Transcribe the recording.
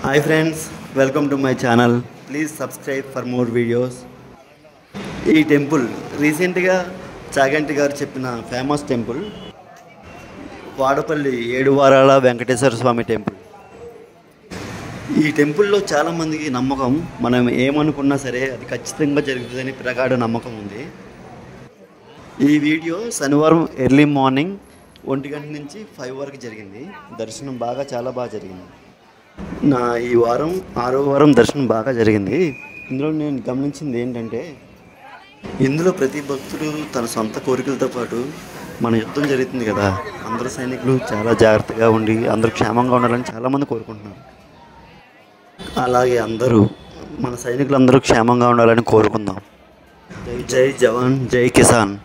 Hi friends, welcome to my channel. Please subscribe for more videos. ఈ temple రీసెంట్గా చాగంటి గారు చెప్పిన ఫేమస్ టెంపుల్ వాడపల్లి ఏడువారాల వెంకటేశ్వర స్వామి temple. ఈ టెంపుల్లో చాలామందికి నమ్మకం, మనం ఏమనుకున్నా సరే అది ఖచ్చితంగా జరుగుతుందని ప్రగాఢ నమ్మకం ఉంది. ఈ వీడియో శనివారం ఎర్లీ మార్నింగ్ 1 గంట నుంచి 5 వరకు జరిగింది. దర్శనం చాలా బాగా జరిగింది. నా ఈ వారం 6వ వారం దర్శనం బాగా జరిగింది. ఇందులో నేను గమనించింది ఏంటంటే, ఇందులో ప్రతి భక్తుడు తన సొంత కోరికలతో పాటు మన యుద్ధం జరుగుతుంది కదా, అందరూ సైనికులు చాలా జాగ్రత్తగా ఉండి అందరూ క్షేమంగా ఉండాలని చాలామంది కోరుకుంటున్నారు. అలాగే మన సైనికులు అందరూ క్షేమంగా ఉండాలని కోరుకుందాం. జై జవాన్, జై కిసాన్.